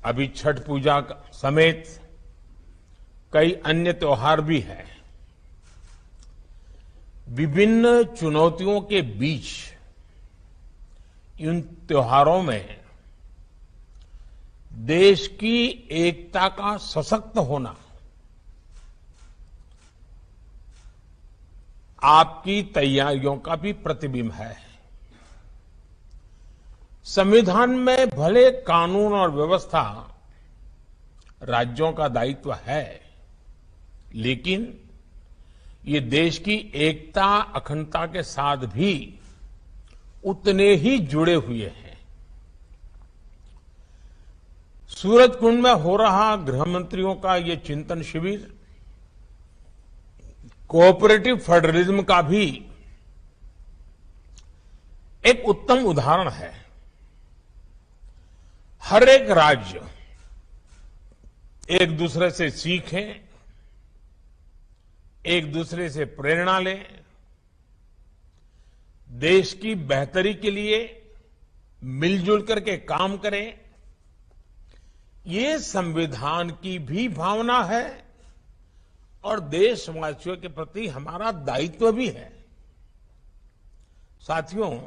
अभी छठ पूजा समेत कई अन्य त्योहार भी हैं। विभिन्न चुनौतियों के बीच इन त्योहारों में देश की एकता का सशक्त होना आपकी तैयारियों का भी प्रतिबिंब है। संविधान में भले कानून और व्यवस्था राज्यों का दायित्व है, लेकिन ये देश की एकता अखंडता के साथ भी उतने ही जुड़े हुए हैं। सूरजकुंड में हो रहा गृह मंत्रियों का ये चिंतन शिविर कोऑपरेटिव फेडरलिज्म का भी एक उत्तम उदाहरण है। हर एक राज्य एक दूसरे से सीखे, एक दूसरे से प्रेरणा ले, देश की बेहतरी के लिए मिलजुल करके काम करें। ये संविधान की भी भावना है और देशवासियों के प्रति हमारा दायित्व भी है। साथियों,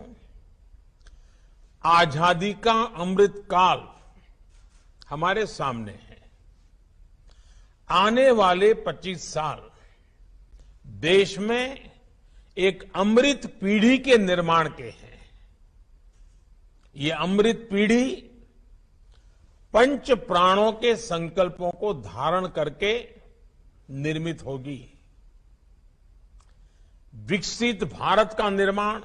आजादी का अमृत काल हमारे सामने है। आने वाले 25 साल देश में एक अमृत पीढ़ी के निर्माण के हैं। ये अमृत पीढ़ी पंच प्राणों के संकल्पों को धारण करके निर्मित होगी। विकसित भारत का निर्माण,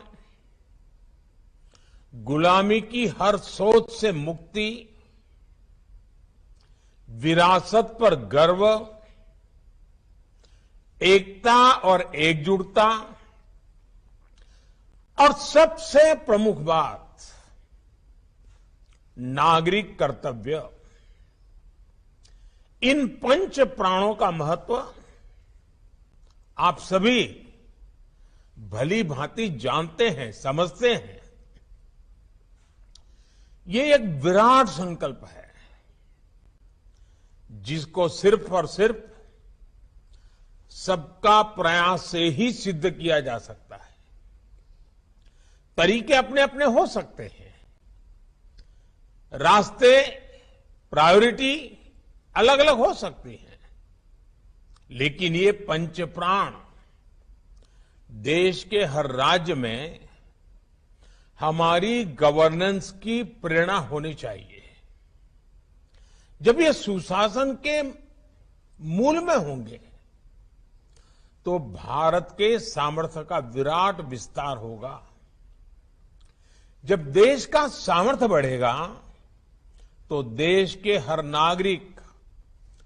गुलामी की हर सोच से मुक्ति, विरासत पर गर्व, एकता और एकजुटता और सबसे प्रमुख बात नागरिक कर्तव्य, इन पंच प्राणों का महत्व आप सभी भली भांति जानते हैं, समझते हैं। ये एक विराट संकल्प है जिसको सिर्फ और सिर्फ सबका प्रयास से ही सिद्ध किया जा सकता है। तरीके अपने अपने हो सकते हैं, रास्ते, प्रायोरिटी अलग अलग हो सकती हैं, लेकिन ये पंच प्राण देश के हर राज्य में हमारी गवर्नेंस की प्रेरणा होनी चाहिए। जब ये सुशासन के मूल में होंगे तो भारत के सामर्थ्य का विराट विस्तार होगा। जब देश का सामर्थ्य बढ़ेगा तो देश के हर नागरिक,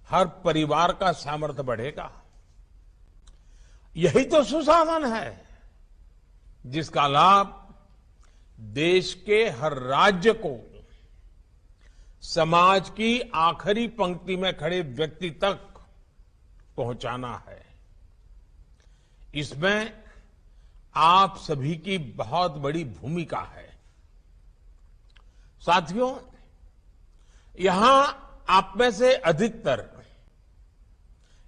हर परिवार का सामर्थ्य बढ़ेगा। यही तो सुशासन है जिसका लाभ देश के हर राज्य को समाज की आखिरी पंक्ति में खड़े व्यक्ति तक पहुंचाना है। इसमें आप सभी की बहुत बड़ी भूमिका है। साथियों, यहां आप में से अधिकतर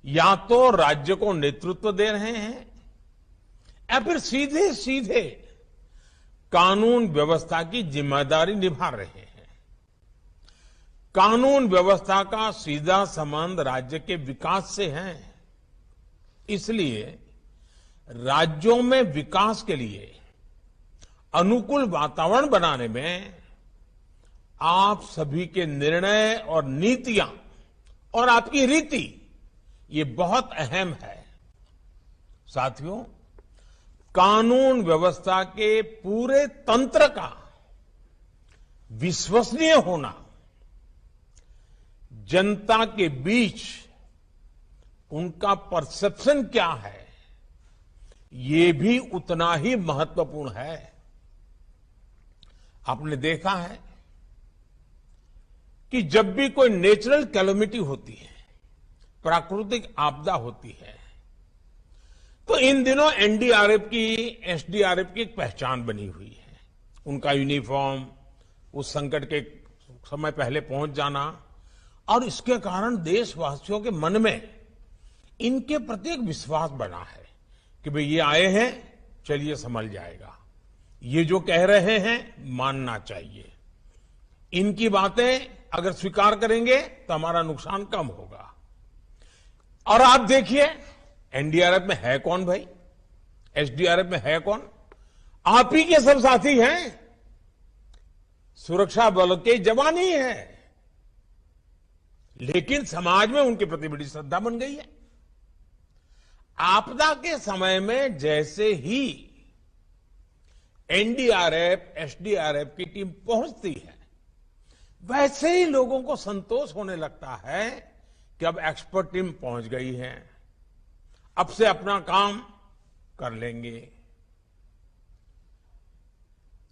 या तो राज्य को नेतृत्व दे रहे हैं या फिर सीधे सीधे कानून व्यवस्था की जिम्मेदारी निभा रहे हैं। कानून व्यवस्था का सीधा संबंध राज्य के विकास से है। इसलिए राज्यों में विकास के लिए अनुकूल वातावरण बनाने में आप सभी के निर्णय और नीतियां और आपकी रीति ये बहुत अहम है। साथियों, कानून व्यवस्था के पूरे तंत्र का विश्वसनीय होना जनता के बीच उनका परसेप्शन क्या है, ये भी उतना ही महत्वपूर्ण है। आपने देखा है कि जब भी कोई नेचुरल कैलेमिटी होती है, प्राकृतिक आपदा होती है, तो इन दिनों एनडीआरएफ की, एसडीआरएफ की एक पहचान बनी हुई है। उनका यूनिफॉर्म, उस संकट के समय पहले पहुंच जाना, और इसके कारण देशवासियों के मन में इनके प्रति एक विश्वास बना है कि भाई ये आए हैं, चलिए संभल जाएगा, ये जो कह रहे हैं मानना चाहिए, इनकी बातें अगर स्वीकार करेंगे तो हमारा नुकसान कम होगा। और आप देखिए एनडीआरएफ में है कौन भाई, एसडीआरएफ में है कौन, आप ही के सब साथी हैं, सुरक्षा बल के जवान ही हैं, लेकिन समाज में उनके प्रति बड़ी श्रद्धा बन गई है। आपदा के समय में जैसे ही एनडीआरएफ, एसडीआरएफ की टीम पहुंचती है, वैसे ही लोगों को संतोष होने लगता है कि अब एक्सपर्ट टीम पहुंच गई है, अब से अपना काम कर लेंगे।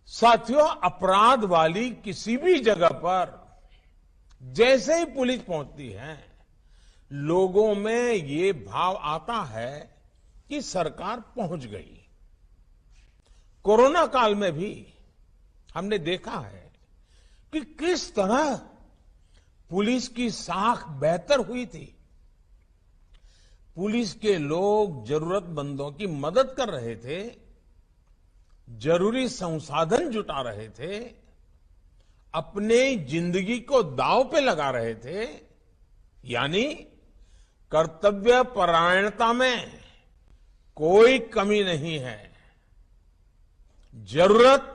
साथियों, अपराध वाली किसी भी जगह पर जैसे ही पुलिस पहुंचती है, लोगों में ये भाव आता है कि सरकार पहुंच गई। कोरोना काल में भी हमने देखा है कि किस तरह पुलिस की साख बेहतर हुई थी। पुलिस के लोग जरूरतमंदों की मदद कर रहे थे, जरूरी संसाधन जुटा रहे थे, अपने जिंदगी को दांव पे लगा रहे थे, यानी कर्तव्य परायणता में कोई कमी नहीं है। जरूरत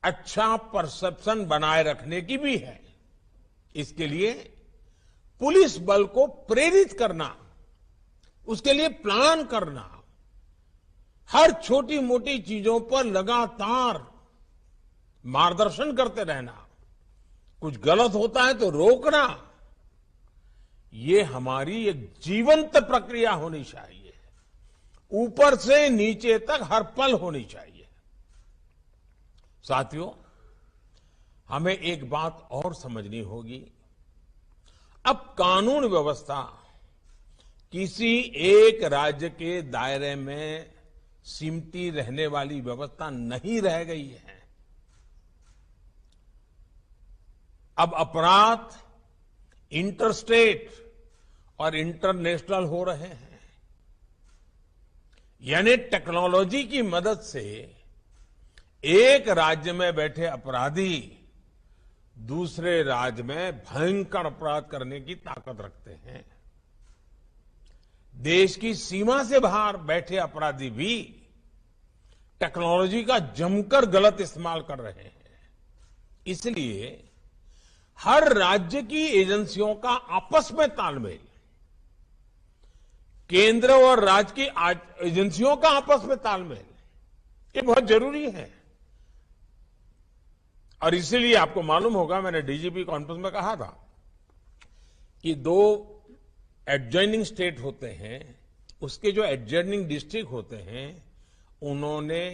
अच्छा परसेप्शन बनाए रखने की भी है। इसके लिए पुलिस बल को प्रेरित करना, उसके लिए प्लान करना, हर छोटी मोटी चीजों पर लगातार मार्गदर्शन करते रहना, कुछ गलत होता है तो रोकना, ये हमारी एक जीवंत प्रक्रिया होनी चाहिए, ऊपर से नीचे तक हर पल होनी चाहिए। साथियों, हमें एक बात और समझनी होगी, अब कानून व्यवस्था किसी एक राज्य के दायरे में सिमटी रहने वाली व्यवस्था नहीं रह गई है। अब अपराध इंटरस्टेट और इंटरनेशनल हो रहे हैं, यानी टेक्नोलॉजी की मदद से एक राज्य में बैठे अपराधी दूसरे राज्य में भयंकर अपराध करने की ताकत रखते हैं। देश की सीमा से बाहर बैठे अपराधी भी टेक्नोलॉजी का जमकर गलत इस्तेमाल कर रहे हैं। इसलिए हर राज्य की एजेंसियों का आपस में तालमेल, केंद्र और राज्य की एजेंसियों का आपस में तालमेल, ये बहुत जरूरी है। और इसीलिए आपको मालूम होगा, मैंने डीजीपी कॉन्फ्रेंस में कहा था कि 2 एडजॉइनिंग स्टेट होते हैं, उसके जो एडजॉइनिंग डिस्ट्रिक्ट होते हैं, उन्होंने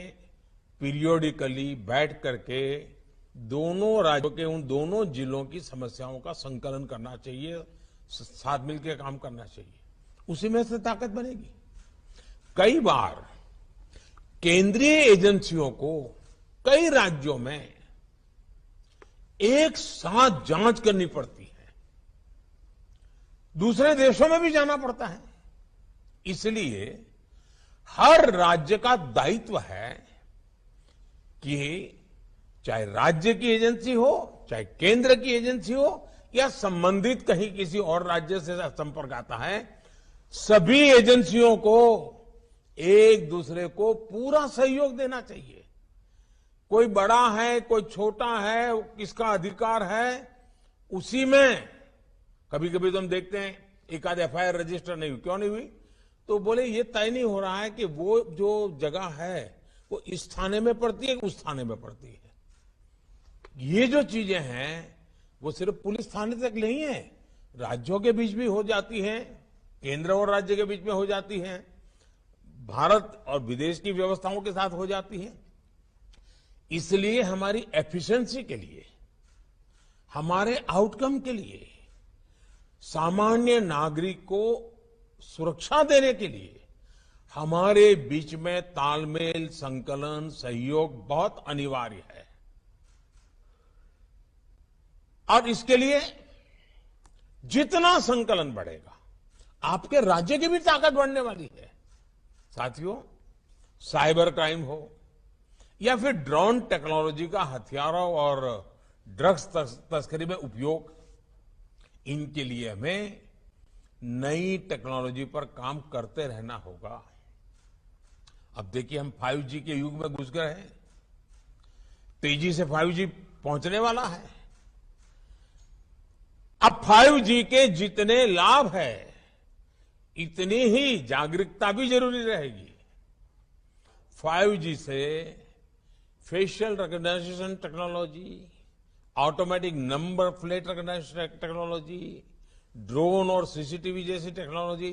पीरियोडिकली बैठ करके दोनों राज्यों के उन दोनों जिलों की समस्याओं का संकलन करना चाहिए, साथ मिलकर काम करना चाहिए, उसी में से ताकत बनेगी। कई बार केंद्रीय एजेंसियों को कई राज्यों में एक साथ जांच करनी पड़ती है, दूसरे देशों में भी जाना पड़ता है। इसलिए हर राज्य का दायित्व है कि चाहे राज्य की एजेंसी हो, चाहे केंद्र की एजेंसी हो, या संबंधित कहीं किसी और राज्य से संपर्क आता है, सभी एजेंसियों को एक दूसरे को पूरा सहयोग देना चाहिए। कोई बड़ा है, कोई छोटा है, किसका अधिकार है, उसी में कभी कभी तो हम देखते हैं एक आध एफआईआर रजिस्टर नहीं हुई, क्यों नहीं हुई, तो बोले ये तय नहीं हो रहा है कि वो जो जगह है वो इस थाने में पड़ती है, उस थाने में पड़ती है। ये जो चीजें हैं वो सिर्फ पुलिस थाने तक नहीं है, राज्यों के बीच भी हो जाती हैं, केंद्र और राज्य के बीच में हो जाती हैं, भारत और विदेश की व्यवस्थाओं के साथ हो जाती है। इसलिए हमारी एफिशिएंसी के लिए, हमारे आउटकम के लिए, सामान्य नागरिक को सुरक्षा देने के लिए हमारे बीच में तालमेल, संकलन, सहयोग बहुत अनिवार्य है। और इसके लिए जितना संकलन बढ़ेगा, आपके राज्य की भी ताकत बढ़ने वाली है। साथियों, साइबर क्राइम हो या फिर ड्रोन टेक्नोलॉजी का हथियारों और ड्रग्स तस्करी में उपयोग, इनके लिए हमें नई टेक्नोलॉजी पर काम करते रहना होगा। अब देखिए, हम 5G के युग में घुस गए हैं। तेजी से 5G पहुंचने वाला है। अब 5G के जितने लाभ है, इतनी ही जागरूकता भी जरूरी रहेगी। 5G से facial recognition technology, automatic number plate recognition technology, drone और सीसीटीवी जैसी टेक्नोलॉजी,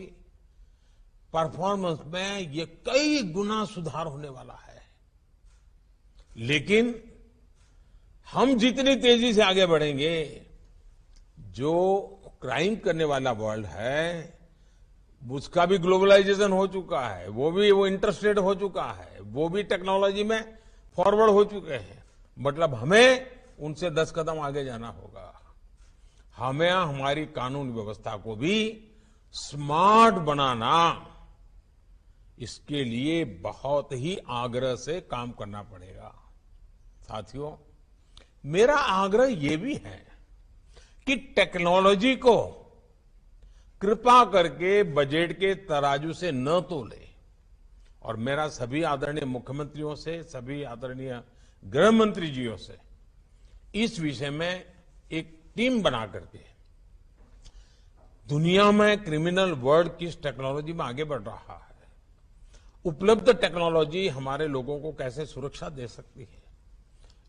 परफॉर्मेंस में ये कई गुना सुधार होने वाला है। लेकिन हम जितनी तेजी से आगे बढ़ेंगे, जो क्राइम करने वाला वर्ल्ड है, उसका भी ग्लोबलाइजेशन हो चुका है, वो इंटरस्टेट हो चुका है, वो भी टेक्नोलॉजी में फॉरवर्ड हो चुके हैं। मतलब हमें उनसे 10 कदम आगे जाना होगा। हमें हमारी कानून व्यवस्था को भी स्मार्ट बनाना, इसके लिए बहुत ही आग्रह से काम करना पड़ेगा। साथियों, मेरा आग्रह यह भी है कि टेक्नोलॉजी को कृपा करके बजट के तराजू से न तोले। और मेरा सभी आदरणीय मुख्यमंत्रियों से, सभी आदरणीय गृह मंत्री जियों से इस विषय में एक टीम बना करके दुनिया में क्रिमिनल वर्ल्ड किस टेक्नोलॉजी में आगे बढ़ रहा है, उपलब्ध टेक्नोलॉजी हमारे लोगों को कैसे सुरक्षा दे सकती है,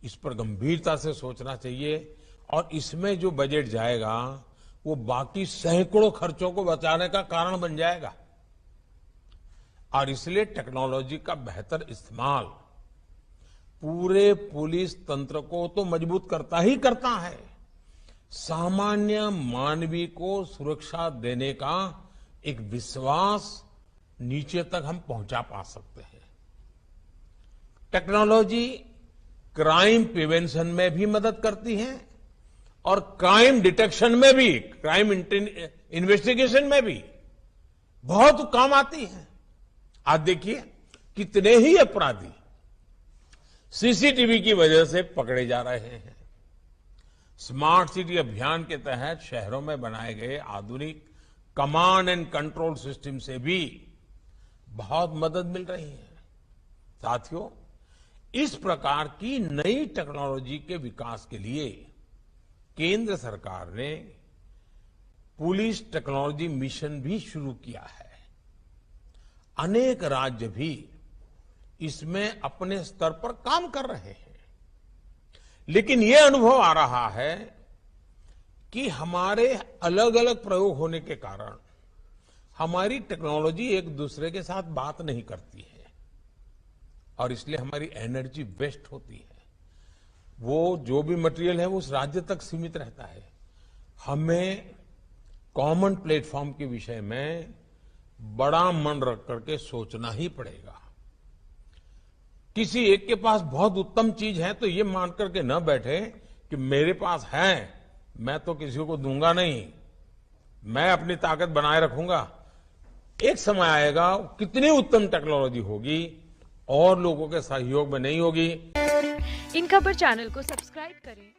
इस पर गंभीरता से सोचना चाहिए। और इसमें जो बजट जाएगा, वो बाकी सैकड़ों खर्चों को बचाने का कारण बन जाएगा। और इसलिए टेक्नोलॉजी का बेहतर इस्तेमाल पूरे पुलिस तंत्र को तो मजबूत करता ही करता है, सामान्य मानवीय को सुरक्षा देने का एक विश्वास नीचे तक हम पहुंचा पा सकते हैं। टेक्नोलॉजी क्राइम प्रिवेंशन में भी मदद करती है और क्राइम डिटेक्शन में भी, क्राइम इन्वेस्टिगेशन में भी बहुत काम आती है। आज देखिए, कितने ही अपराधी सीसीटीवी की वजह से पकड़े जा रहे हैं। स्मार्ट सिटी अभियान के तहत शहरों में बनाए गए आधुनिक कमांड एंड कंट्रोल सिस्टम से भी बहुत मदद मिल रही है। साथियों, इस प्रकार की नई टेक्नोलॉजी के विकास के लिए केंद्र सरकार ने पुलिस टेक्नोलॉजी मिशन भी शुरू किया है। अनेक राज्य भी इसमें अपने स्तर पर काम कर रहे हैं। लेकिन यह अनुभव आ रहा है कि हमारे अलग अलग प्रयोग होने के कारण हमारी टेक्नोलॉजी एक दूसरे के साथ बात नहीं करती है और इसलिए हमारी एनर्जी वेस्ट होती है। वो जो भी मटेरियल है वो उस राज्य तक सीमित रहता है। हमें कॉमन प्लेटफॉर्म के विषय में बड़ा मन रख करके सोचना ही पड़ेगा। किसी एक के पास बहुत उत्तम चीज है तो ये मान करके न बैठे कि मेरे पास है, मैं तो किसी को दूंगा नहीं, मैं अपनी ताकत बनाए रखूंगा। एक समय आएगा, कितनी उत्तम टेक्नोलॉजी होगी और लोगों के सहयोग में नहीं होगी। इन खबर चैनल को सब्सक्राइब करें।